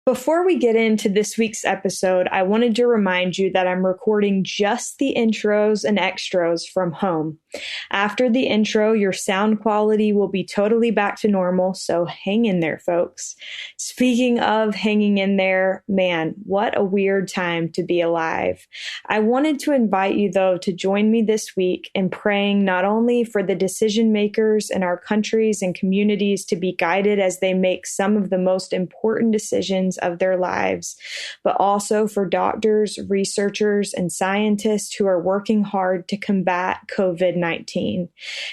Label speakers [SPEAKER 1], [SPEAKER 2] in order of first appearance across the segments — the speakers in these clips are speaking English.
[SPEAKER 1] Before we get into this week's episode, I wanted to remind you that I'm recording just the intros and extras from home. After the intro, your sound quality will be totally back to normal, so hang in there, folks. Speaking of hanging in there, man, what a weird time to be alive. I wanted to invite you, though, to join me this week in praying not only for the decision makers in our countries and communities to be guided as they make some of the most important decisions of their lives, but also for doctors, researchers, and scientists who are working hard to combat COVID-19.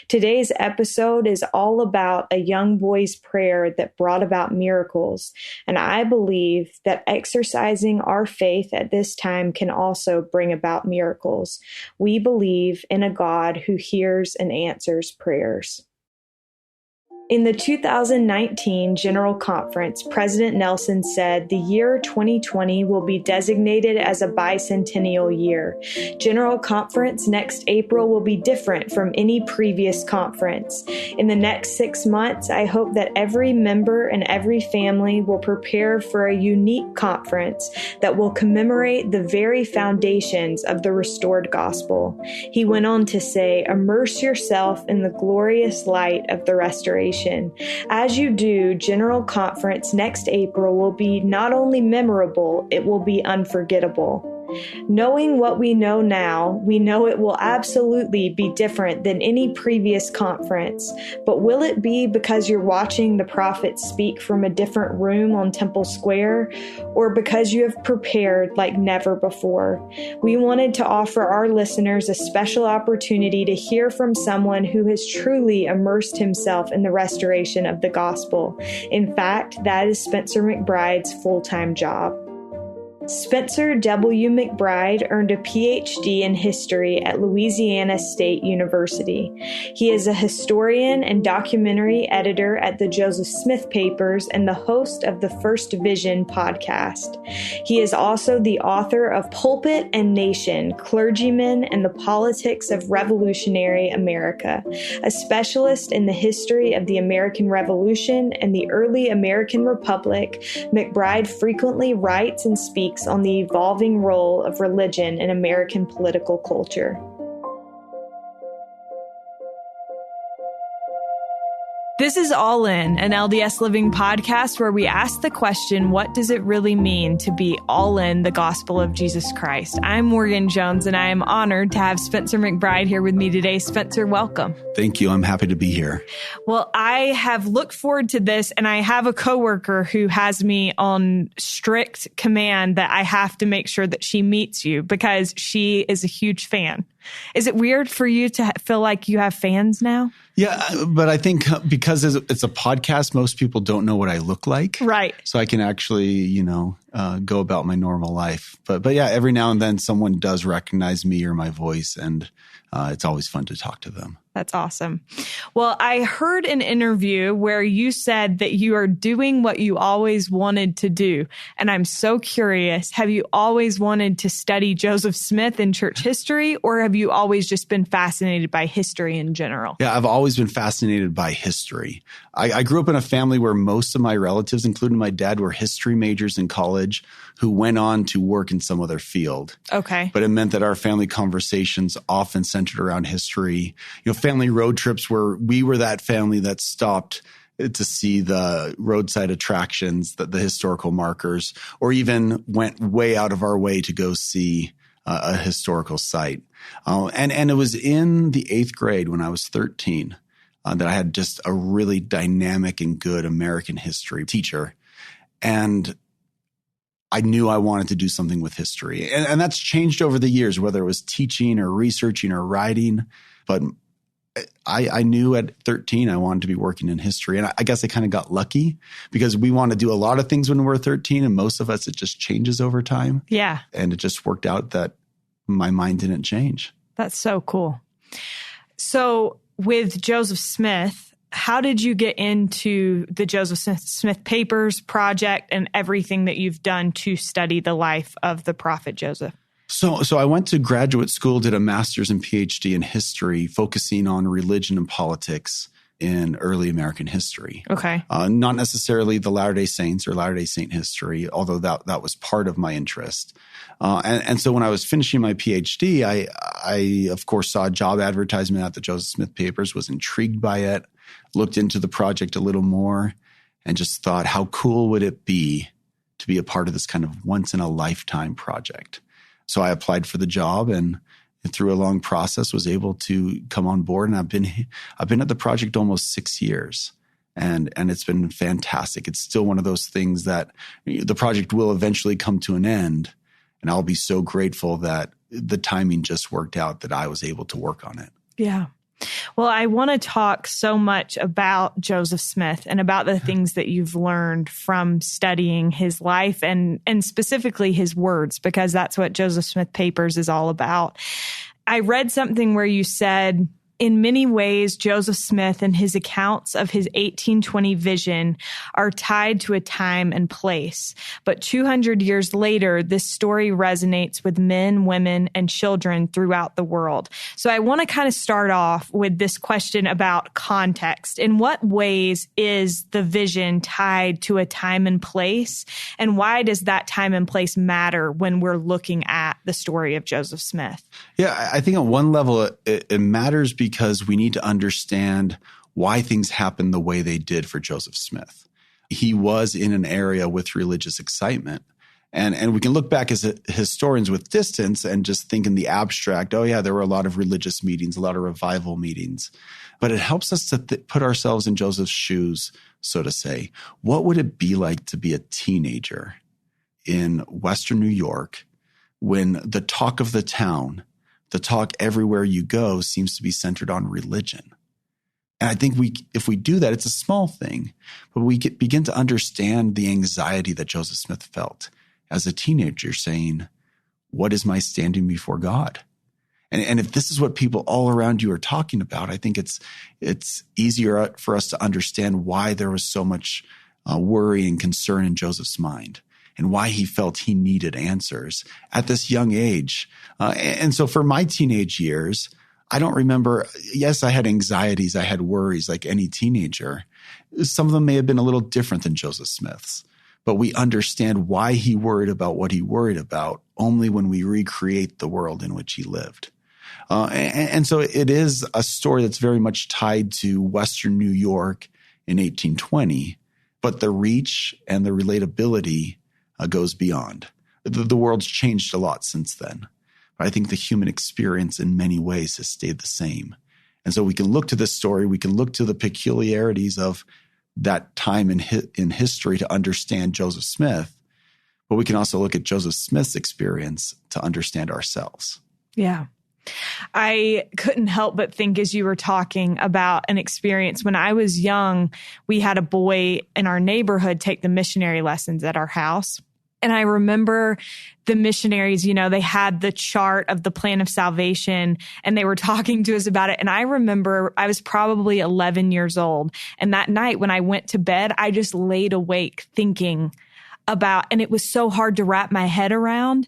[SPEAKER 1] Today's episode is all about a young boy's prayer that brought about miracles, and I believe that exercising our faith at this time can also bring about miracles. We believe in a God who hears and answers prayers. In the 2019 General Conference, President Nelson said the year 2020 will be designated as a bicentennial year. General Conference next April will be different from any previous conference. In the next 6 months, I hope that every member and every family will prepare for a unique conference that will commemorate the very foundations of the restored gospel. He went on to say, immerse yourself in the glorious light of the restoration. As you do, General Conference next April will be not only memorable, it will be unforgettable. Knowing what we know now, we know it will absolutely be different than any previous conference. But will it be because you're watching the prophets speak from a different room on Temple Square, or because you have prepared like never before? We wanted to offer our listeners a special opportunity to hear from someone who has truly immersed himself in the restoration of the gospel. In fact, that is Spencer McBride's full-time job. Spencer W. McBride earned a PhD in history at Louisiana State University. He is a historian and documentary editor at the Joseph Smith Papers and the host of the First Vision podcast. He is also the author of Pulpit and Nation, Clergymen and the Politics of Revolutionary America, a specialist in the history of the American Revolution and the early American Republic. McBride frequently writes and speaks on the evolving role of religion in American political culture. This is All In, an LDS Living podcast where we ask the question, what does it really mean to be all in the gospel of Jesus Christ? I'm Morgan Jones, and I am honored to have Spencer McBride here with me today. Spencer, welcome.
[SPEAKER 2] Thank you. I'm happy to be here.
[SPEAKER 1] Well, I have looked forward to this, and I have a coworker who has me on strict command that I have to make sure that she meets you because she is a huge fan. Is it weird for you to feel like you have fans now?
[SPEAKER 2] Yeah, but I think because it's a podcast, most people don't know what I look like.
[SPEAKER 1] Right.
[SPEAKER 2] So I can actually, go about my normal life. But yeah, every now and then someone does recognize me or my voice, and it's always fun to talk to them.
[SPEAKER 1] That's awesome. Well, I heard an interview where you said that you are doing what you always wanted to do. And I'm so curious, have you always wanted to study Joseph Smith in church history, or have you always just been fascinated by history in general?
[SPEAKER 2] Yeah, I've always been fascinated by history. I grew up in a family where most of my relatives, including my dad, were history majors in college who went on to work in some other field.
[SPEAKER 1] Okay.
[SPEAKER 2] But it meant that our family conversations often centered around history. Family road trips where we were that family that stopped to see the roadside attractions, the historical markers, or even went way out of our way to go see a historical site. And it was in the 8th grade when I was 13 that I had just a really dynamic and good American history teacher. And I knew I wanted to do something with history. And that's changed over the years, whether it was teaching or researching or writing. But I knew at 13 I wanted to be working in history. And I guess I kind of got lucky because we want to do a lot of things when we're 13. And most of us, it just changes over time.
[SPEAKER 1] Yeah.
[SPEAKER 2] And it just worked out that my mind didn't change.
[SPEAKER 1] That's so cool. So with Joseph Smith, how did you get into the Joseph Smith Papers project and everything that you've done to study the life of the prophet Joseph?
[SPEAKER 2] So I went to graduate school, did a master's and PhD in history, focusing on religion and politics in early American history.
[SPEAKER 1] Okay.
[SPEAKER 2] Not necessarily the Latter-day Saints or Latter-day Saint history, although that was part of my interest. And so when I was finishing my PhD, I of course saw a job advertisement at the Joseph Smith Papers, was intrigued by it, looked into the project a little more, and just thought, how cool would it be to be a part of this kind of once-in-a-lifetime project? So I applied for the job, and through a long process was able to come on board. And I've been at the project almost 6 years, and it's been fantastic. It's still one of those things that the project will eventually come to an end, and I'll be so grateful that the timing just worked out that I was able to work on it.
[SPEAKER 1] Yeah. Well, I want to talk so much about Joseph Smith and about the things that you've learned from studying his life and specifically his words, because that's what Joseph Smith Papers is all about. I read something where you said, in many ways, Joseph Smith and his accounts of his 1820 vision are tied to a time and place. But 200 years later, this story resonates with men, women, and children throughout the world. So I want to kind of start off with this question about context. In what ways is the vision tied to a time and place? And why does that time and place matter when we're looking at the story of Joseph Smith?
[SPEAKER 2] Yeah, I think on one level, it matters because we need to understand why things happened the way they did for Joseph Smith. He was in an area with religious excitement. And we can look back as historians with distance and just think in the abstract, oh yeah, there were a lot of religious meetings, a lot of revival meetings. But it helps us to put ourselves in Joseph's shoes, so to say. What would it be like to be a teenager in Western New York when the talk of the town, the talk everywhere you go, seems to be centered on religion? And I think if we do that, it's a small thing, but we begin to understand the anxiety that Joseph Smith felt as a teenager, saying, what is my standing before God? And if this is what people all around you are talking about, I think it's easier for us to understand why there was so much worry and concern in Joseph's mind, and why he felt he needed answers at this young age. And so for my teenage years, I don't remember, yes, I had anxieties, I had worries like any teenager. Some of them may have been a little different than Joseph Smith's, but we understand why he worried about what he worried about only when we recreate the world in which he lived. And so it is a story that's very much tied to Western New York in 1820, but the reach and the relatability goes beyond. The world's changed a lot since then. But I think the human experience in many ways has stayed the same. And so we can look to this story, we can look to the peculiarities of that time in history to understand Joseph Smith, but we can also look at Joseph Smith's experience to understand ourselves.
[SPEAKER 1] Yeah. I couldn't help but think as you were talking about an experience. When I was young, we had a boy in our neighborhood take the missionary lessons at our house. And I remember the missionaries, they had the chart of the plan of salvation and they were talking to us about it. And I remember I was probably 11 years old. And that night when I went to bed, I just laid awake thinking about, and it was so hard to wrap my head around.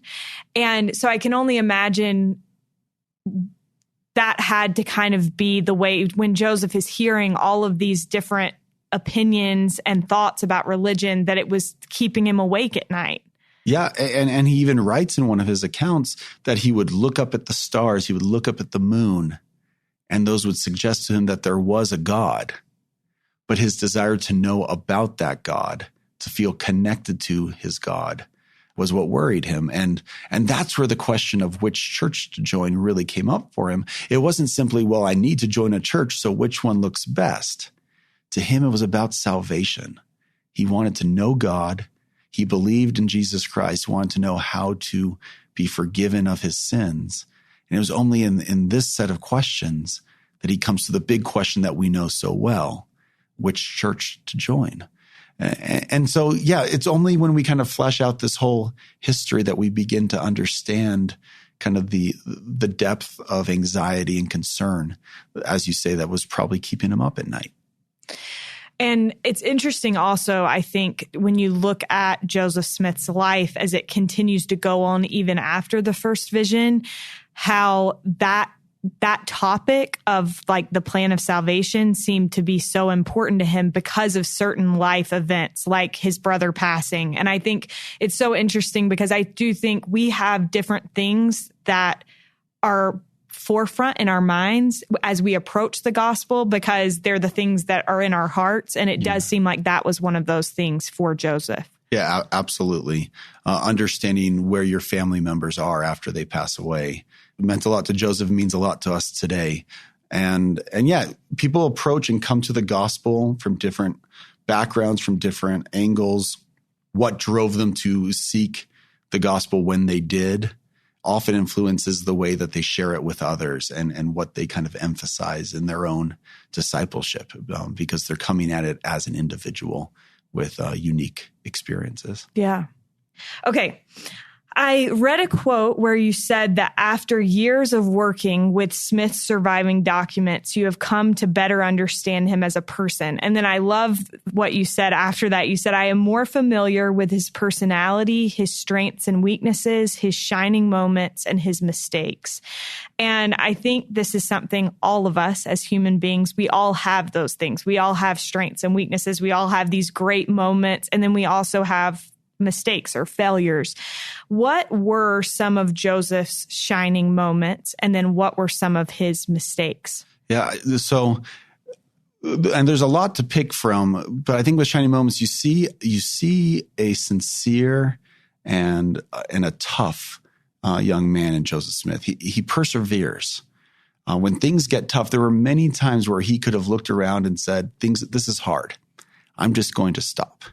[SPEAKER 1] And so I can only imagine that had to kind of be the way when Joseph is hearing all of these different opinions and thoughts about religion, that it was keeping him awake at night.
[SPEAKER 2] Yeah, and he even writes in one of his accounts that he would look up at the stars, he would look up at the moon, and those would suggest to him that there was a God. But his desire to know about that God, to feel connected to his God, was what worried him. And that's where the question of which church to join really came up for him. It wasn't simply, well, I need to join a church, so which one looks best? To him, it was about salvation. He wanted to know God. He believed in Jesus Christ, wanted to know how to be forgiven of his sins. And it was only in this set of questions that he comes to the big question that we know so well, which church to join. And so, yeah, it's only when we kind of flesh out this whole history that we begin to understand kind of the depth of anxiety and concern, as you say, that was probably keeping him up at night.
[SPEAKER 1] And it's interesting also, I think, when you look at Joseph Smith's life as it continues to go on even after the first vision, how that that topic of like the plan of salvation seemed to be so important to him because of certain life events, like his brother passing. And I think it's so interesting because I do think we have different things that are forefront in our minds as we approach the gospel because they're the things that are in our hearts. And it does seem like that was one of those things for Joseph.
[SPEAKER 2] Yeah, absolutely. Understanding where your family members are after they pass away. It meant a lot to Joseph, means a lot to us today. And yeah, people approach and come to the gospel from different backgrounds, from different angles. What drove them to seek the gospel when they did often influences the way that they share it with others and what they kind of emphasize in their own discipleship because they're coming at it as an individual with unique experiences.
[SPEAKER 1] Yeah. Okay. I read a quote where you said that after years of working with Smith's surviving documents, you have come to better understand him as a person. And then I love what you said after that. You said, I am more familiar with his personality, his strengths and weaknesses, his shining moments, and his mistakes. And I think this is something all of us as human beings, we all have those things. We all have strengths and weaknesses. We all have these great moments. And then we also have mistakes or failures. What were some of Joseph's shining moments? And then what were some of his mistakes? Yeah.
[SPEAKER 2] So, and there's a lot to pick from, but I think with shining moments, you see a sincere and a tough young man in Joseph Smith. He perseveres. When things get tough, there were many times where he could have looked around and said, this is hard. I'm just going to stop.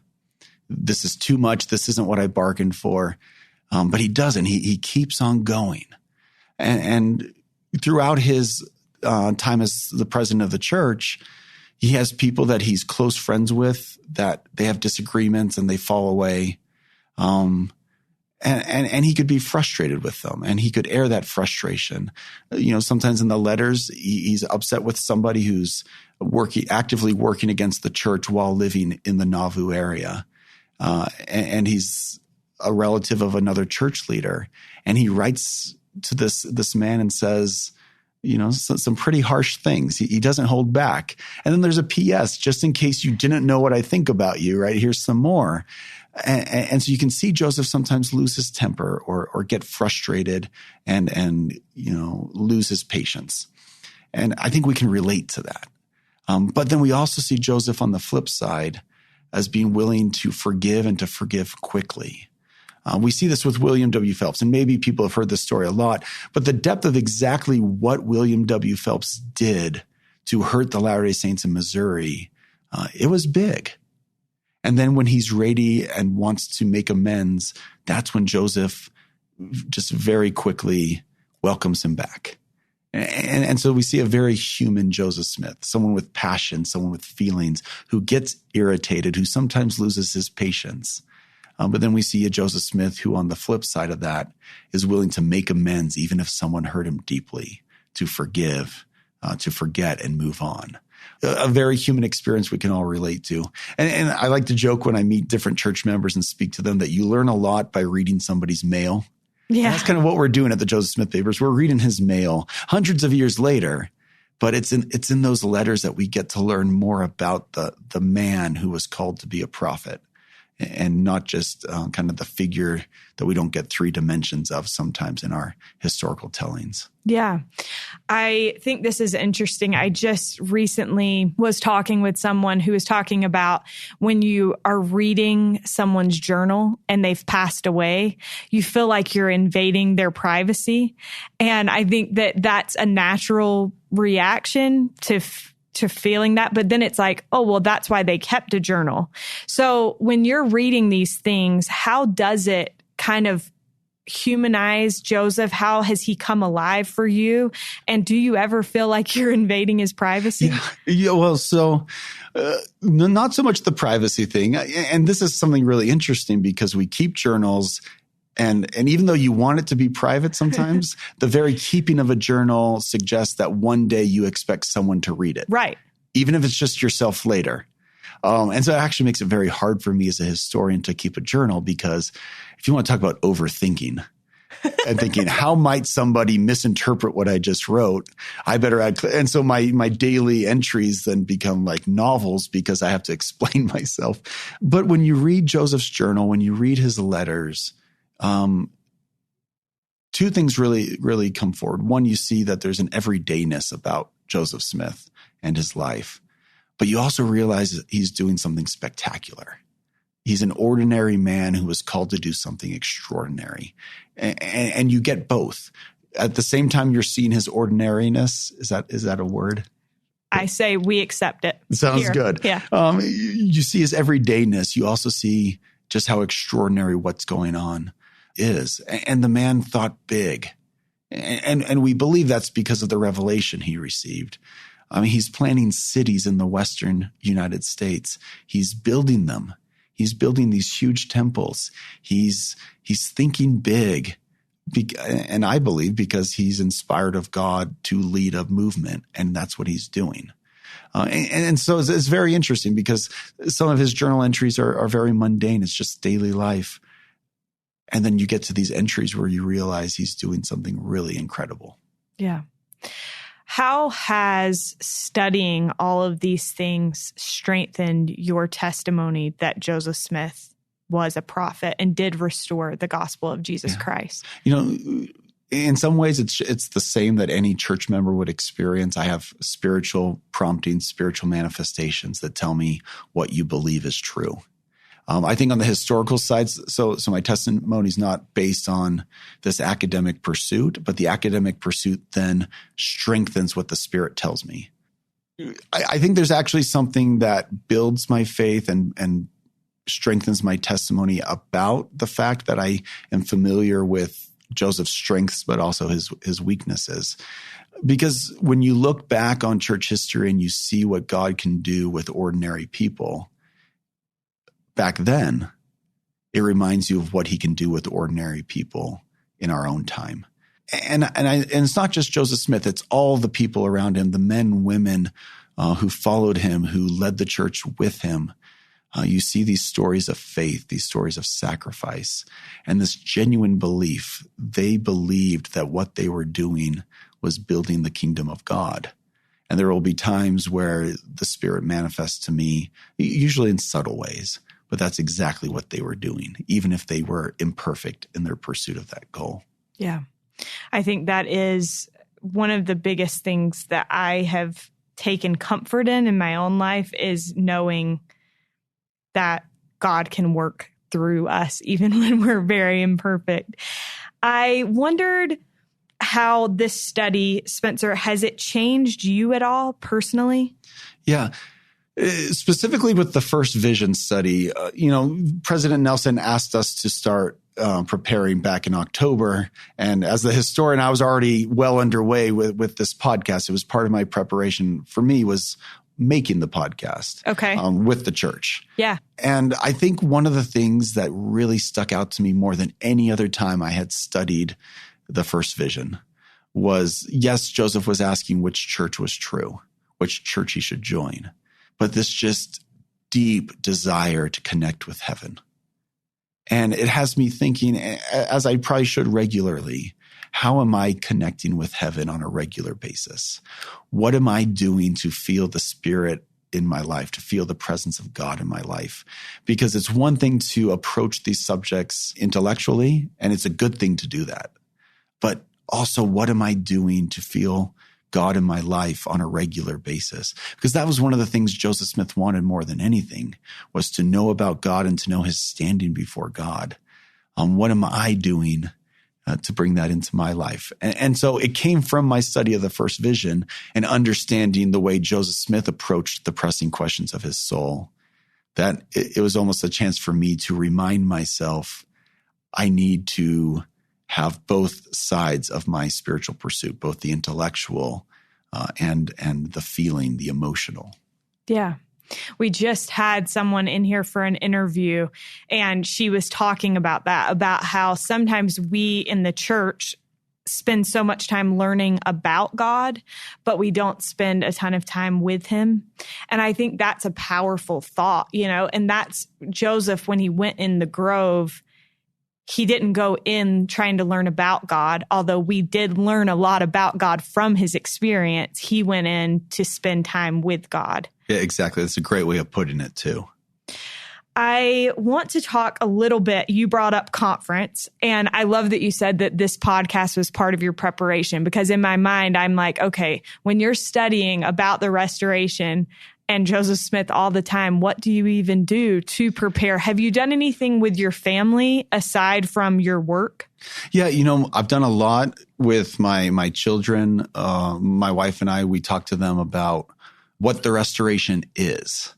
[SPEAKER 2] This is too much. This isn't what I bargained for. But he doesn't. He keeps on going. And throughout his time as the president of the church, he has people that he's close friends with that they have disagreements and they fall away. And he could be frustrated with them and he could air that frustration. Sometimes in the letters, he's upset with somebody who's actively working against the church while living in the Nauvoo area. And he's a relative of another church leader. And he writes to this man and says, some pretty harsh things. He doesn't hold back. And then there's a PS, just in case you didn't know what I think about you, right? Here's some more. And so you can see Joseph sometimes lose his temper or get frustrated and lose his patience. And I think we can relate to that. But then we also see Joseph on the flip side as being willing to forgive and to forgive quickly. We see this with William W. Phelps, and maybe people have heard this story a lot, but the depth of exactly what William W. Phelps did to hurt the Latter-day Saints in Missouri, it was big. And then when he's ready and wants to make amends, that's when Joseph just very quickly welcomes him back. And so we see a very human Joseph Smith, someone with passion, someone with feelings, who gets irritated, who sometimes loses his patience. But then we see a Joseph Smith who, on the flip side of that, is willing to make amends, even if someone hurt him deeply, to forgive, to forget, and move on. A very human experience we can all relate to. And I like to joke when I meet different church members and speak to them that you learn a lot by reading somebody's mail. Yeah. And that's kind of what we're doing at the Joseph Smith Papers. We're reading his mail hundreds of years later, but it's in those letters that we get to learn more about the man who was called to be a prophet, and not just kind of the figure that we don't get three dimensions of sometimes in our historical tellings.
[SPEAKER 1] Yeah, I think this is interesting. I just recently was talking with someone who was talking about when you are reading someone's journal and they've passed away, you feel like you're invading their privacy. And I think that that's a natural reaction to feeling that. But then it's like, oh, well, that's why they kept a journal. So when you're reading these things, how does it kind of humanize Joseph? How has he come alive for you? And do you ever feel like you're invading his privacy?
[SPEAKER 2] Yeah, well, so not so much the privacy thing. And this is something really interesting because we keep journals. And even though you want it to be private sometimes, the very keeping of a journal suggests that one day you expect someone to read it.
[SPEAKER 1] Right.
[SPEAKER 2] Even if it's just yourself later. And so it actually makes it very hard for me as a historian to keep a journal because if you want to talk about overthinking, and thinking, how might somebody misinterpret what I just wrote? I better add. And so my daily entries then become like novels because I have to explain myself. But when you read Joseph's journal, when you read his letters, two things really come forward. One, you see that there's an everydayness about Joseph Smith and his life, but you also realize that he's doing something spectacular. He's an ordinary man who was called to do something extraordinary. And you get both. At the same time, you're seeing his ordinariness. Is that a word?
[SPEAKER 1] I say we accept it.
[SPEAKER 2] Sounds
[SPEAKER 1] Here.
[SPEAKER 2] good.
[SPEAKER 1] Yeah.
[SPEAKER 2] You see his everydayness. You also see just how extraordinary what's going on is. And the man thought big. And we believe that's because of the revelation he received. I mean, he's planting cities in the Western United States. He's building them. He's building these huge temples. He's thinking big. And I believe because he's inspired of God to lead a movement, and that's what he's doing. And so it's very interesting because some of his journal entries are very mundane. It's just daily life. And then you get to these entries where you realize he's doing something really incredible.
[SPEAKER 1] Yeah. How has studying all of these things strengthened your testimony that Joseph Smith was a prophet and did restore the gospel of Jesus Christ?
[SPEAKER 2] You know, in some ways, it's the same that any church member would experience. I have spiritual promptings, spiritual manifestations that tell me what you believe is true. I think on the historical side, so my testimony is not based on this academic pursuit, but the academic pursuit then strengthens what the Spirit tells me. I think there's actually something that builds my faith and strengthens my testimony about the fact that I am familiar with Joseph's strengths, but also his weaknesses. Because when you look back on church history and you see what God can do with ordinary people, back then, it reminds you of what he can do with ordinary people in our own time. And it's not just Joseph Smith, it's all the people around him, the men, women who followed him, who led the church with him. You see these stories of faith, these stories of sacrifice, and this genuine belief. They believed that what they were doing was building the kingdom of God. And there will be times where the Spirit manifests to me, usually in subtle ways, but that's exactly what they were doing, even if they were imperfect in their pursuit of that goal.
[SPEAKER 1] Yeah. I think that is one of the biggest things that I have taken comfort in my own life is knowing that God can work through us, even when we're very imperfect. I wondered how this study, Spencer, has it changed you at all personally?
[SPEAKER 2] Yeah. Specifically with the first vision study, President Nelson asked us to start preparing back in October. And as the historian, I was already well underway with this podcast. It was part of my preparation for me was making the podcast with the church.
[SPEAKER 1] Yeah.
[SPEAKER 2] And I think one of the things that really stuck out to me more than any other time I had studied the first vision was, yes, Joseph was asking which church was true, which church he should join. But this just deep desire to connect with heaven. And it has me thinking, as I probably should regularly, how am I connecting with heaven on a regular basis? What am I doing to feel the Spirit in my life, to feel the presence of God in my life? Because it's one thing to approach these subjects intellectually, and it's a good thing to do that. But also, what am I doing to feel God in my life on a regular basis? Because that was one of the things Joseph Smith wanted more than anything, was to know about God and to know his standing before God. What am I doing to bring that into my life? And so it came from my study of the first vision and understanding the way Joseph Smith approached the pressing questions of his soul, that it was almost a chance for me to remind myself I need to have both sides of my spiritual pursuit, both the intellectual and the feeling, the emotional.
[SPEAKER 1] Yeah. We just had someone in here for an interview, and she was talking about that, about how sometimes we in the church spend so much time learning about God, but we don't spend a ton of time with him. And I think that's a powerful thought, and that's Joseph when he went in the grove. he didn't go in trying to learn about God, although we did learn a lot about God from his experience. He went in to spend time with God.
[SPEAKER 2] Yeah, exactly. That's a great way of putting it too.
[SPEAKER 1] I want to talk a little bit. You brought up conference, and I love that you said that this podcast was part of your preparation, because in my mind, I'm like, okay, when you're studying about the Restoration and Joseph Smith all the time, what do you even do to prepare? Have you done anything with your family aside from your work?
[SPEAKER 2] Yeah, I've done a lot with my children. My wife and I, we talk to them about what the Restoration is,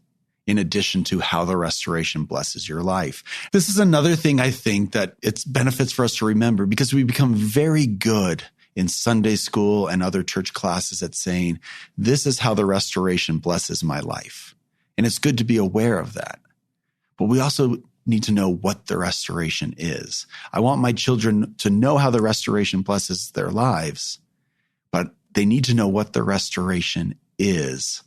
[SPEAKER 2] in addition to how the Restoration blesses your life. This is another thing I think that it's benefits for us to remember, because we become very good in Sunday school and other church classes at saying, this is how the Restoration blesses my life. And it's good to be aware of that. But we also need to know what the Restoration is. I want my children to know how the Restoration blesses their lives, but they need to know what the Restoration is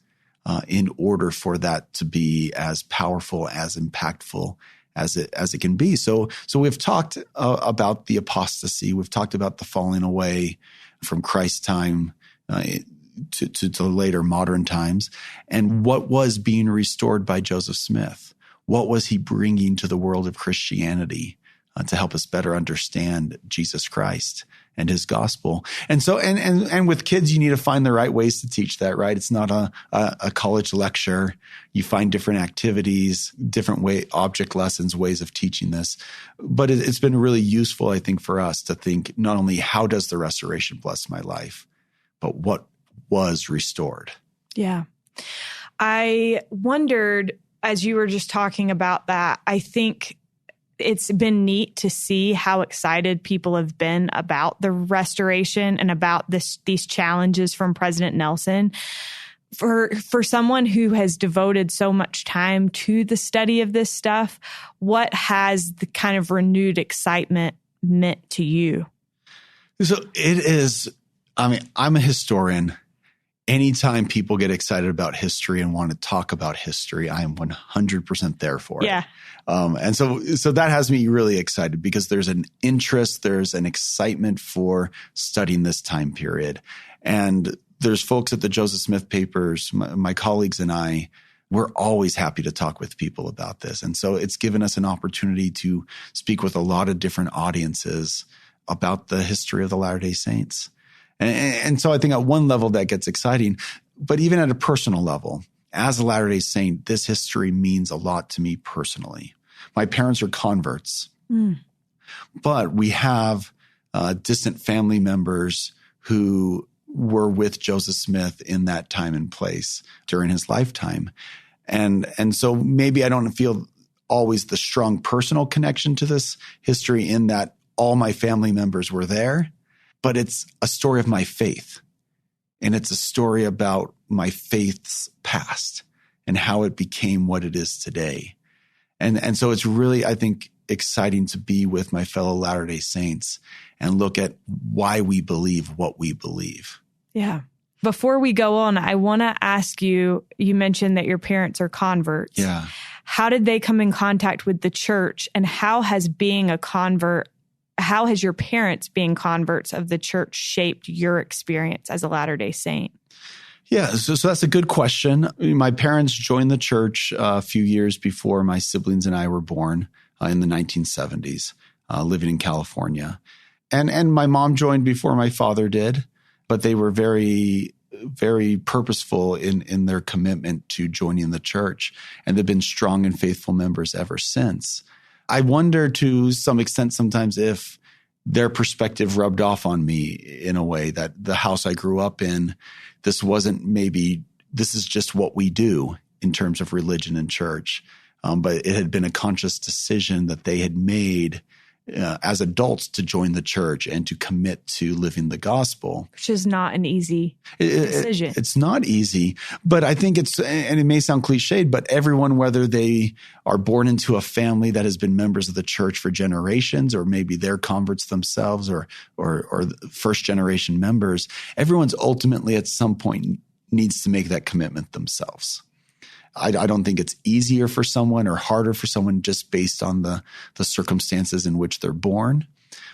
[SPEAKER 2] in order for that to be as powerful, as impactful as it can be. So we've talked about the apostasy. We've talked about the falling away from Christ's time to later modern times, and what was being restored by Joseph Smith. What was he bringing to the world of Christianity to help us better understand Jesus Christ and his gospel? And so, and with kids, you need to find the right ways to teach that, right? It's not a college lecture. You find different activities, different object lessons, ways of teaching this. But it's been really useful, I think, for us to think not only how does the Restoration bless my life, but what was restored.
[SPEAKER 1] Yeah. I wondered, as you were just talking about that, I think it's been neat to see how excited people have been about the Restoration and about these challenges from President Nelson. For someone who has devoted so much time to the study of this stuff, what has the kind of renewed excitement meant to you?
[SPEAKER 2] So it is, I'm a historian. Anytime people get excited about history and want to talk about history, I am 100% there for it.
[SPEAKER 1] Yeah.
[SPEAKER 2] And so that has me really excited, because there's an interest, there's an excitement for studying this time period. And there's folks at the Joseph Smith papers, my colleagues and I, we're always happy to talk with people about this. And so it's given us an opportunity to speak with a lot of different audiences about the history of the Latter-day Saints. And so I think at one level that gets exciting, but even at a personal level, as a Latter-day Saint, this history means a lot to me personally. My parents are converts, but we have distant family members who were with Joseph Smith in that time and place during his lifetime. And so maybe I don't feel always the strong personal connection to this history in that all my family members were there. But it's a story of my faith, and it's a story about my faith's past and how it became what it is today. And so it's really, I think, exciting to be with my fellow Latter-day Saints and look at why we believe what we believe.
[SPEAKER 1] Yeah. Before we go on, I want to ask you, you mentioned that your parents are converts.
[SPEAKER 2] Yeah.
[SPEAKER 1] How did they come in contact with the church, and how has your parents being converts of the church shaped your experience as a Latter-day Saint?
[SPEAKER 2] Yeah, so that's a good question. My parents joined the church a few years before my siblings and I were born in the 1970s, living in California. And my mom joined before my father did, but they were very, very purposeful in their commitment to joining the church. And they've been strong and faithful members ever since. I wonder to some extent sometimes if their perspective rubbed off on me in a way that the house I grew up in, this is just what we do in terms of religion and church. But it had been a conscious decision that they had made as adults to join the church and to commit to living the gospel.
[SPEAKER 1] Which is not an easy decision.
[SPEAKER 2] It's not easy, but I think and it may sound cliched, but everyone, whether they are born into a family that has been members of the church for generations, or maybe they're converts themselves or first generation members, everyone's ultimately at some point needs to make that commitment themselves. I don't think it's easier for someone or harder for someone just based on the circumstances in which they're born.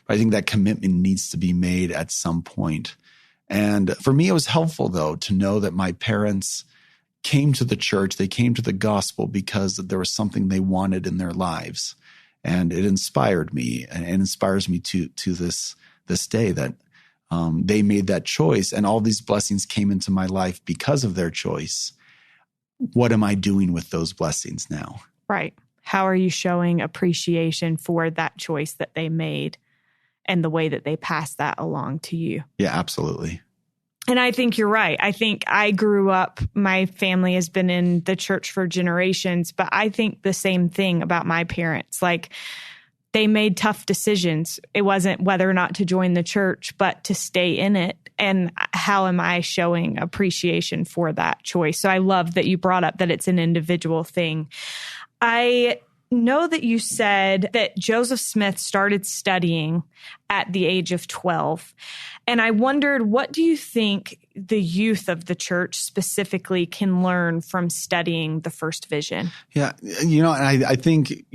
[SPEAKER 2] But I think that commitment needs to be made at some point. And for me, it was helpful, though, to know that my parents came to the church, they came to the gospel because there was something they wanted in their lives. And it inspired me and inspires me to this day that they made that choice and all these blessings came into my life because of their choice. What am I doing with those blessings now?
[SPEAKER 1] Right. How are you showing appreciation for that choice that they made and the way that they passed that along to you?
[SPEAKER 2] Yeah, absolutely.
[SPEAKER 1] And I think you're right. I think I grew up, my family has been in the church for generations, but I think the same thing about my parents. Like, they made tough decisions. It wasn't whether or not to join the church, but to stay in it. And how am I showing appreciation for that choice? So I love that you brought up that it's an individual thing. I know that you said that Joseph Smith started studying at the age of 12. And I wondered, what do you think the youth of the church specifically can learn from studying the first vision?
[SPEAKER 2] Yeah, and I think,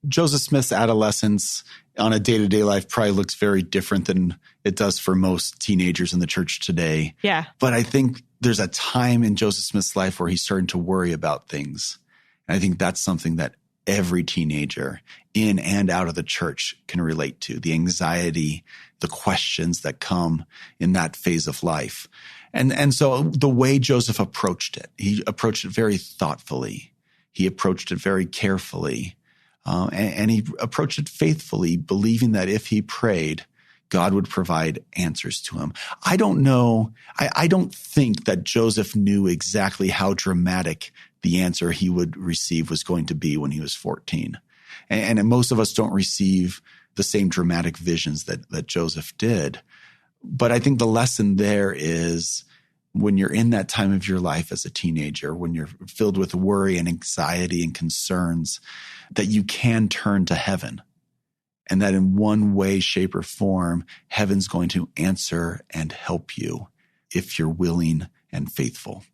[SPEAKER 2] Joseph Smith's adolescence on a day-to-day life probably looks very different than it does for most teenagers in the church today.
[SPEAKER 1] Yeah.
[SPEAKER 2] But I think there's a time in Joseph Smith's life where he's starting to worry about things. And I think that's something that every teenager in and out of the church can relate to, the anxiety, the questions that come in that phase of life. And so the way Joseph approached it, he approached it very thoughtfully. He approached it very carefully. And he approached it faithfully, believing that if he prayed, God would provide answers to him. I don't know. I don't think that Joseph knew exactly how dramatic the answer he would receive was going to be when he was 14. And most of us don't receive the same dramatic visions that Joseph did. But I think the lesson there is when you're in that time of your life as a teenager, when you're filled with worry and anxiety and concerns, that you can turn to heaven. And that in one way, shape, or form, heaven's going to answer and help you if you're willing and faithful.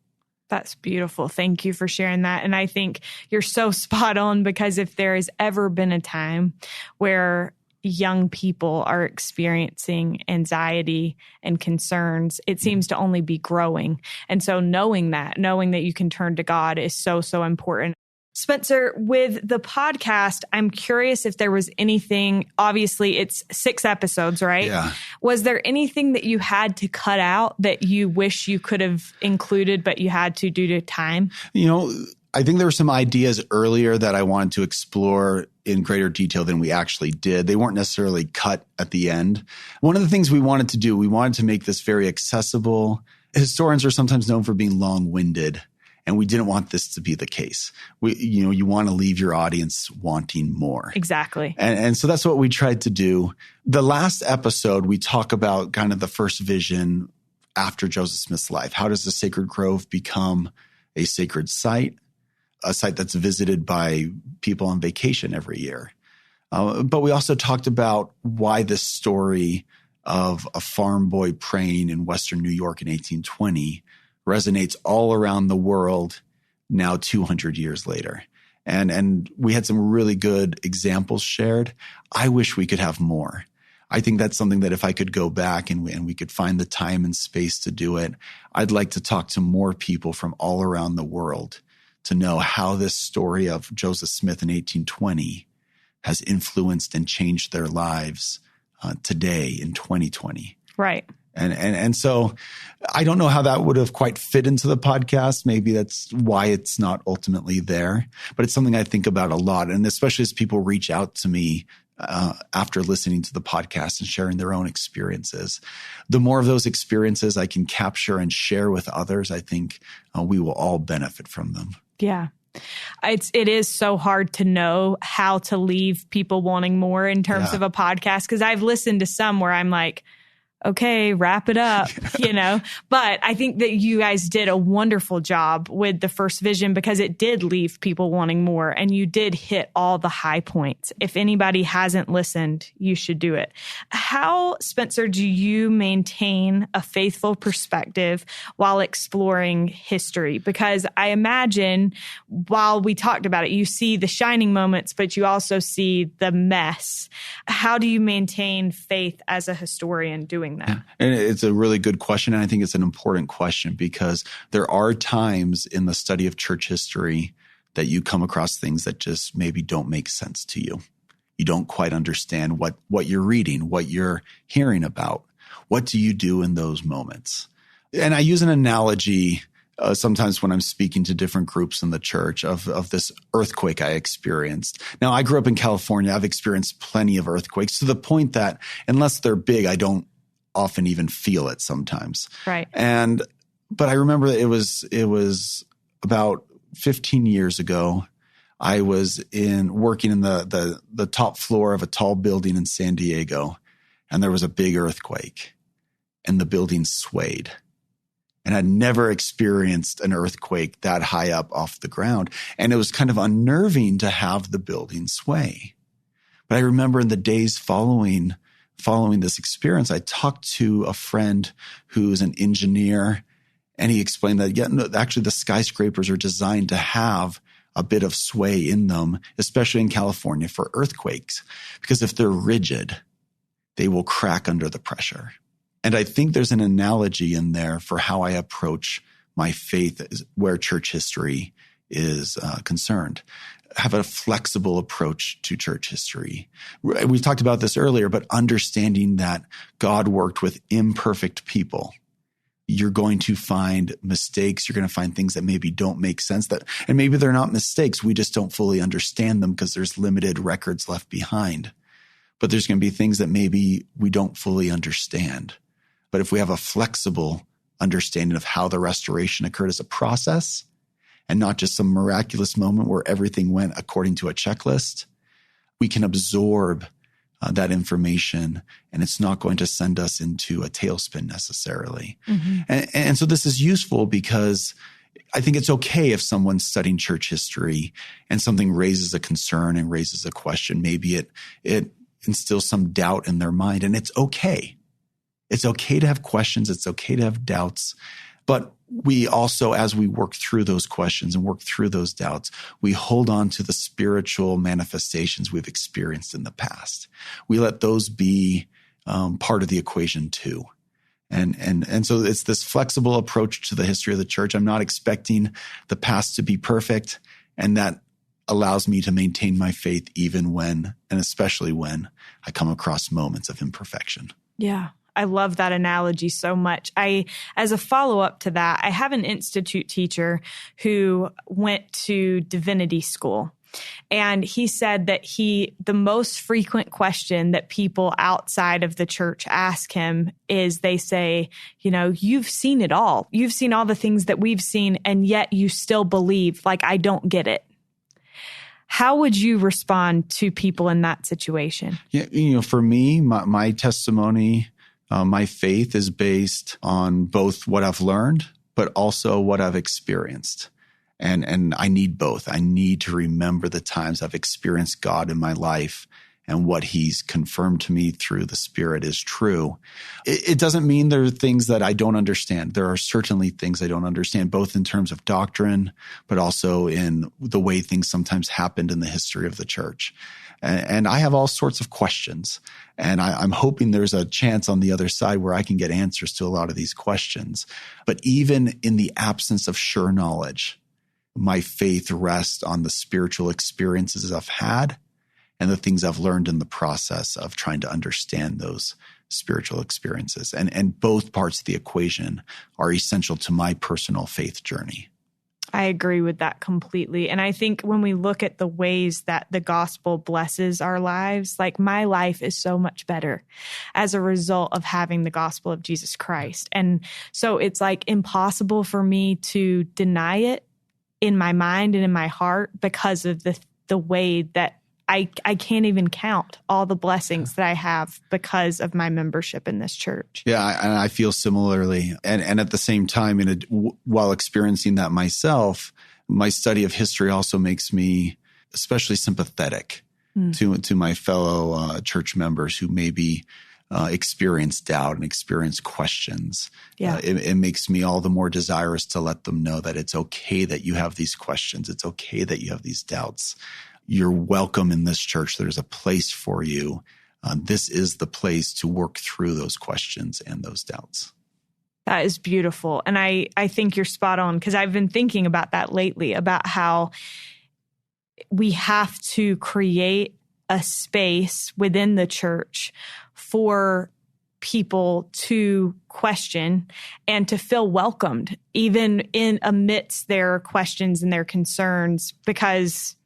[SPEAKER 1] That's beautiful. Thank you for sharing that. And I think you're so spot on, because if there has ever been a time where young people are experiencing anxiety and concerns, it seems to only be growing. And so knowing that you can turn to God is so, so important. Spencer, with the podcast, I'm curious if there was anything, obviously it's 6 episodes, right?
[SPEAKER 2] Yeah.
[SPEAKER 1] Was there anything that you had to cut out that you wish you could have included, but you had to due to time?
[SPEAKER 2] I think there were some ideas earlier that I wanted to explore in greater detail than we actually did. They weren't necessarily cut at the end. One of the things we wanted to do, we wanted to make this very accessible. Historians are sometimes known for being long-winded, and we didn't want this to be the case. You want to leave your audience wanting more.
[SPEAKER 1] Exactly.
[SPEAKER 2] And so that's what we tried to do. The last episode, we talk about kind of the first vision after Joseph Smith's life. How does the sacred grove become a sacred site? A site that's visited by people on vacation every year. But we also talked about why this story of a farm boy praying in Western New York in 1820 resonates all around the world now 200 years later. And we had some really good examples shared. I wish we could have more. I think that's something that if I could go back and we could find the time and space to do it, I'd like to talk to more people from all around the world to know how this story of Joseph Smith in 1820 has influenced and changed their lives today in 2020.
[SPEAKER 1] Right.
[SPEAKER 2] And so I don't know how that would have quite fit into the podcast. Maybe that's why it's not ultimately there. But it's something I think about a lot. And especially as people reach out to me after listening to the podcast and sharing their own experiences. The more of those experiences I can capture and share with others, I think we will all benefit from them.
[SPEAKER 1] Yeah. It is so hard to know how to leave people wanting more in terms of a podcast, because I've listened to some where I'm like, okay, wrap it up, But I think that you guys did a wonderful job with the first vision because it did leave people wanting more and you did hit all the high points. If anybody hasn't listened, you should do it. How, Spencer, do you maintain a faithful perspective while exploring history? Because I imagine while we talked about it, you see the shining moments, but you also see the mess. How do you maintain faith as a historian doing that?
[SPEAKER 2] And it's a really good question. And I think it's an important question because there are times in the study of church history that you come across things that just maybe don't make sense to you. You don't quite understand what you're reading, what you're hearing about. What do you do in those moments? And I use an analogy sometimes when I'm speaking to different groups in the church of this earthquake I experienced. Now, I grew up in California. I've experienced plenty of earthquakes to the point that unless they're big, I don't often even feel it sometimes.
[SPEAKER 1] Right.
[SPEAKER 2] But I remember it was about 15 years ago. I was working in the top floor of a tall building in San Diego, and there was a big earthquake, and the building swayed. And I'd never experienced an earthquake that high up off the ground. And it was kind of unnerving to have the building sway. But I remember in the days following this experience, I talked to a friend who's an engineer, and he explained that, actually the skyscrapers are designed to have a bit of sway in them, especially in California for earthquakes, because if they're rigid, they will crack under the pressure. And I think there's an analogy in there for how I approach my faith where church history is concerned. Have a flexible approach to church history. We've talked about this earlier, but understanding that God worked with imperfect people. You're going to find mistakes. You're going to find things that maybe don't make sense, and maybe they're not mistakes. We just don't fully understand them because there's limited records left behind. But there's going to be things that maybe we don't fully understand. But if we have a flexible understanding of how the restoration occurred as a process and not just some miraculous moment where everything went according to a checklist, we can absorb that information and it's not going to send us into a tailspin necessarily. Mm-hmm. And so this is useful because I think it's okay if someone's studying church history and something raises a concern and raises a question. Maybe it instills some doubt in their mind, and it's okay. It's okay to have questions. It's okay to have doubts. But we also, as we work through those questions and work through those doubts, we hold on to the spiritual manifestations we've experienced in the past. We let those be part of the equation too. And so it's this flexible approach to the history of the church. I'm not expecting the past to be perfect, and that allows me to maintain my faith even when, and especially when, I come across moments of imperfection.
[SPEAKER 1] Yeah. I love that analogy so much. As a follow-up to that, I have an institute teacher who went to divinity school. And he said that the most frequent question that people outside of the church ask him is they say, you've seen it all. You've seen all the things that we've seen, and yet you still believe. Like, I don't get it. How would you respond to people in that situation?
[SPEAKER 2] Yeah, for me, my testimony, my faith is based on both what I've learned, but also what I've experienced. And I need both. I need to remember the times I've experienced God in my life and what he's confirmed to me through the Spirit is true. It doesn't mean there are things that I don't understand. There are certainly things I don't understand, both in terms of doctrine, but also in the way things sometimes happened in the history of the church. And I have all sorts of questions. And I'm hoping there's a chance on the other side where I can get answers to a lot of these questions. But even in the absence of sure knowledge, my faith rests on the spiritual experiences I've had and the things I've learned in the process of trying to understand those spiritual experiences. And both parts of the equation are essential to my personal faith journey.
[SPEAKER 1] I agree with that completely. And I think when we look at the ways that the gospel blesses our lives, like my life is so much better as a result of having the gospel of Jesus Christ. And so it's like impossible for me to deny it in my mind and in my heart because of the way that I can't even count all the blessings that I have because of my membership in this church.
[SPEAKER 2] Yeah, and I feel similarly. And at the same time, while experiencing that myself, my study of history also makes me especially sympathetic to my fellow church members who maybe experience doubt and experience questions.
[SPEAKER 1] Yeah.
[SPEAKER 2] It makes me all the more desirous to let them know that it's okay that you have these questions. It's okay that you have these doubts. You're welcome in this church. There's a place for you. This is the place to work through those questions and those doubts.
[SPEAKER 1] That is beautiful. And I think you're spot on, because I've been thinking about that lately, about how we have to create a space within the church for people to question and to feel welcomed, even in amidst their questions and their concerns, because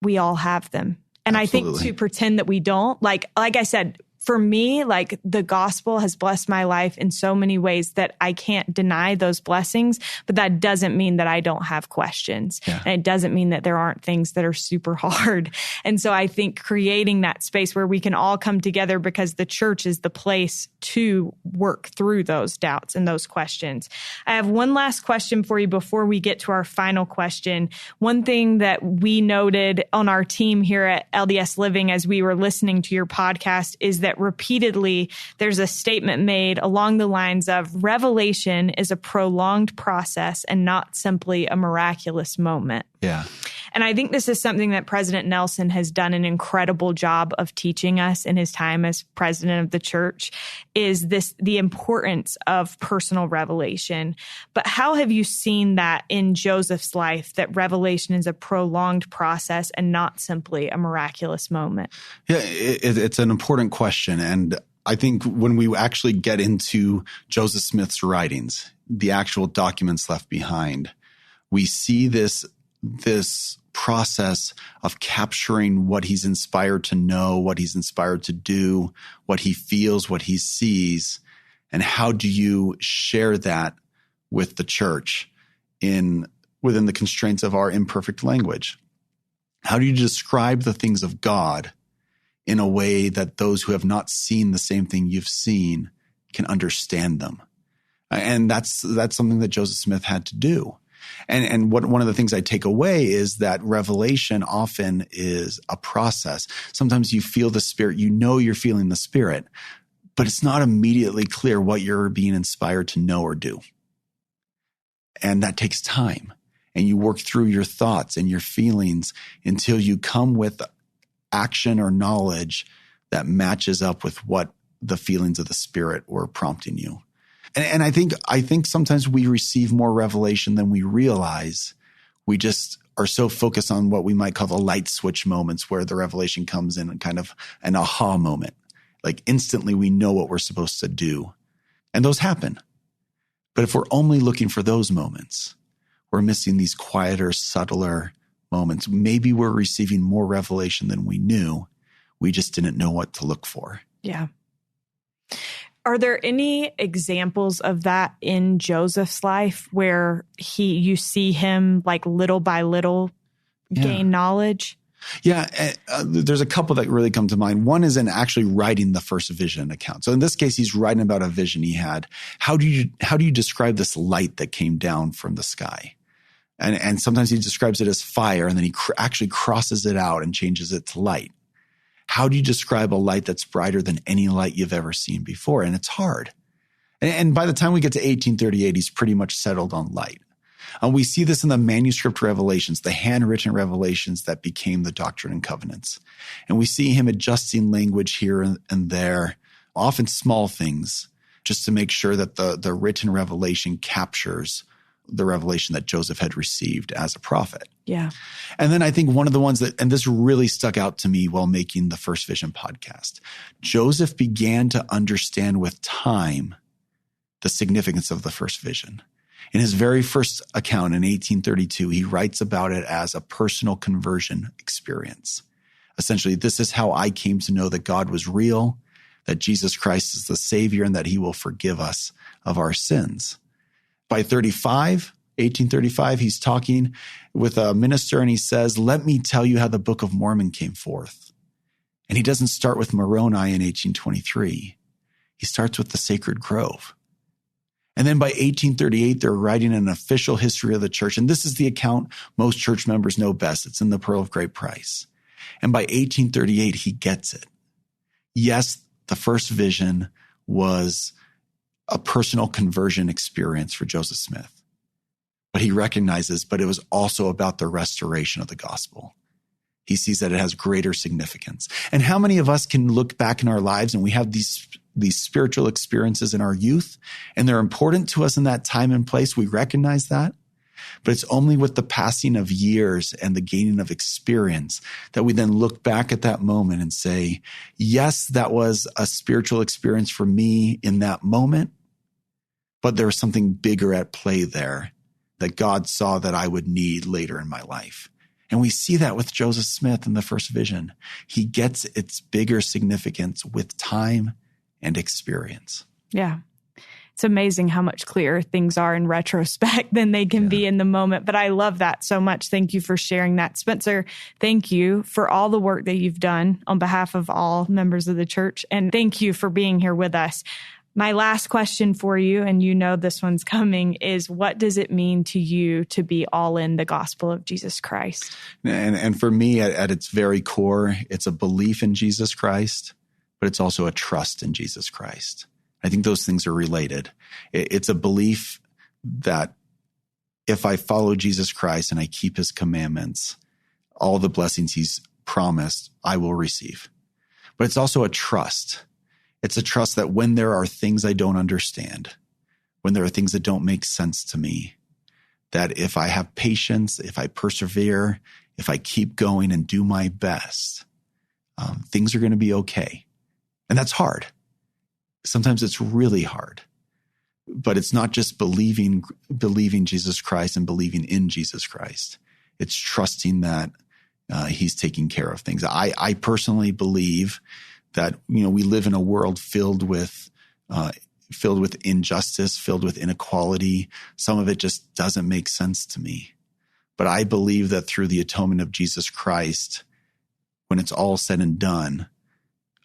[SPEAKER 1] we all have them. And
[SPEAKER 2] Absolutely.
[SPEAKER 1] I think to pretend that we don't, like I said, for me, like the gospel has blessed my life in so many ways that I can't deny those blessings, but that doesn't mean that I don't have questions.
[SPEAKER 2] Yeah.
[SPEAKER 1] And it doesn't mean that there aren't things that are super hard. And so I think creating that space where we can all come together, because the church is the place to work through those doubts and those questions. I have one last question for you before we get to our final question. One thing that we noted on our team here at LDS Living as we were listening to your podcast is that repeatedly there's a statement made along the lines of revelation is a prolonged process and not simply a miraculous moment.
[SPEAKER 2] Yeah.
[SPEAKER 1] And I think this is something that President Nelson has done an incredible job of teaching us in his time as president of the church, is the importance of personal revelation. But how have you seen that in Joseph's life, that revelation is a prolonged process and not simply a miraculous moment?
[SPEAKER 2] Yeah, it's an important question. And I think when we actually get into Joseph Smith's writings, the actual documents left behind, we see this process of capturing what he's inspired to know, what he's inspired to do, what he feels, what he sees, and how do you share that with the church within the constraints of our imperfect language? How do you describe the things of God in a way that those who have not seen the same thing you've seen can understand them? And that's something that Joseph Smith had to do. And one of the things I take away is that revelation often is a process. Sometimes you feel the Spirit, you know you're feeling the Spirit, but it's not immediately clear what you're being inspired to know or do. And that takes time. And you work through your thoughts and your feelings until you come with action or knowledge that matches up with what the feelings of the Spirit were prompting you. And I think sometimes we receive more revelation than we realize. We just are so focused on what we might call the light switch moments, where the revelation comes in kind of an aha moment. Like instantly we know what we're supposed to do. And those happen. But if we're only looking for those moments, we're missing these quieter, subtler moments. Maybe we're receiving more revelation than we knew. We just didn't know what to look for.
[SPEAKER 1] Yeah. Are there any examples of that in Joseph's life where you see him like little by little gain knowledge?
[SPEAKER 2] Yeah, there's a couple that really come to mind. One is in actually writing the first vision account. So in this case, he's writing about a vision he had. How do you describe this light that came down from the sky? And sometimes he describes it as fire, and then he actually crosses it out and changes it to light. How do you describe a light that's brighter than any light you've ever seen before? And it's hard. And by the time we get to 1838, he's pretty much settled on light. We see this in the manuscript revelations, the handwritten revelations that became the Doctrine and Covenants. And we see him adjusting language here and there, often small things, just to make sure that the written revelation captures the revelation that Joseph had received as a prophet.
[SPEAKER 1] Yeah.
[SPEAKER 2] And then I think one of the ones and this really stuck out to me while making the First Vision podcast, Joseph began to understand with time the significance of the first vision. In his very first account in 1832, he writes about it as a personal conversion experience. Essentially, this is how I came to know that God was real, that Jesus Christ is the Savior, and that he will forgive us of our sins. By 35, 1835, he's talking with a minister and he says, "Let me tell you how the Book of Mormon came forth." And he doesn't start with Moroni in 1823. He starts with the Sacred Grove. And then by 1838, they're writing an official history of the church. And this is the account most church members know best. It's in the Pearl of Great Price. And by 1838, he gets it. Yes, the first vision was a personal conversion experience for Joseph Smith. But he recognizes, but it was also about the restoration of the gospel. He sees that it has greater significance. And how many of us can look back in our lives and we have these spiritual experiences in our youth, and they're important to us in that time and place? We recognize that. But it's only with the passing of years and the gaining of experience that we then look back at that moment and say, yes, that was a spiritual experience for me in that moment, but there was something bigger at play there that God saw that I would need later in my life. And we see that with Joseph Smith in the first vision. He gets its bigger significance with time and experience.
[SPEAKER 3] Yeah. It's amazing how much clearer things are in retrospect than they can be in the moment. But I love that so much. Thank you for sharing that. Spencer, thank you for all the work that you've done on behalf of all members of the church. And thank you for being here with us. My last question for you, and you know this one's coming, is what does it mean to you to be all in the gospel of Jesus Christ?
[SPEAKER 2] And for me, at its very core, it's a belief in Jesus Christ, but it's also a trust in Jesus Christ. I think those things are related. It's a belief that if I follow Jesus Christ and I keep his commandments, all the blessings he's promised, I will receive. But it's also a trust. It's a trust that when there are things I don't understand, when there are things that don't make sense to me, that if I have patience, if I persevere, if I keep going and do my best, things are going to be okay. And that's hard. Sometimes it's really hard. But it's not just believing Jesus Christ and believing in Jesus Christ. It's trusting that he's taking care of things. I personally believe that, we live in a world filled with injustice, filled with inequality. Some of it just doesn't make sense to me. But I believe that through the atonement of Jesus Christ, when it's all said and done,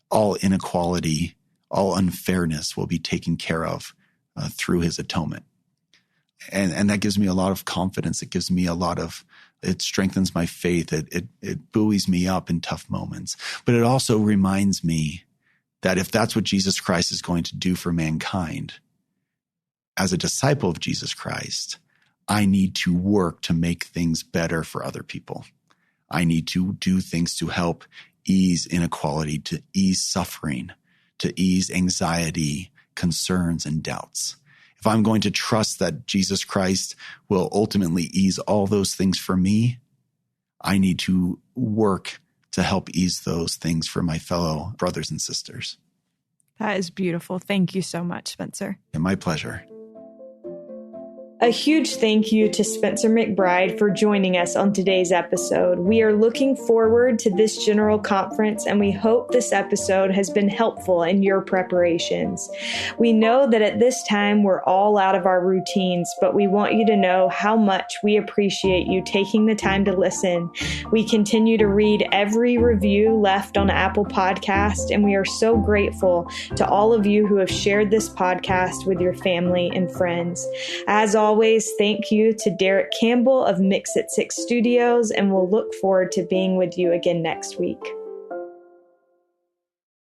[SPEAKER 2] all inequality, all unfairness will be taken care of through his atonement. And that gives me a lot of confidence. It gives me it strengthens my faith. It buoys me up in tough moments. But it also reminds me that if that's what Jesus Christ is going to do for mankind, as a disciple of Jesus Christ, I need to work to make things better for other people. I need to do things to help ease inequality, to ease suffering, to ease anxiety, concerns, and doubts. If I'm going to trust that Jesus Christ will ultimately ease all those things for me, I need to work to help ease those things for my fellow brothers and sisters.
[SPEAKER 3] That is beautiful. Thank you so much, Spencer.
[SPEAKER 2] And my pleasure.
[SPEAKER 1] A huge thank you to Spencer McBride for joining us on today's episode. We are looking forward to this general conference, and we hope this episode has been helpful in your preparations. We know that at this time we're all out of our routines, but we want you to know how much we appreciate you taking the time to listen. We continue to read every review left on Apple Podcast, and we are so grateful to all of you who have shared this podcast with your family and friends. As always, thank you to Derek Campbell of Mix It 6 Studios, and we'll look forward to being with you again next week.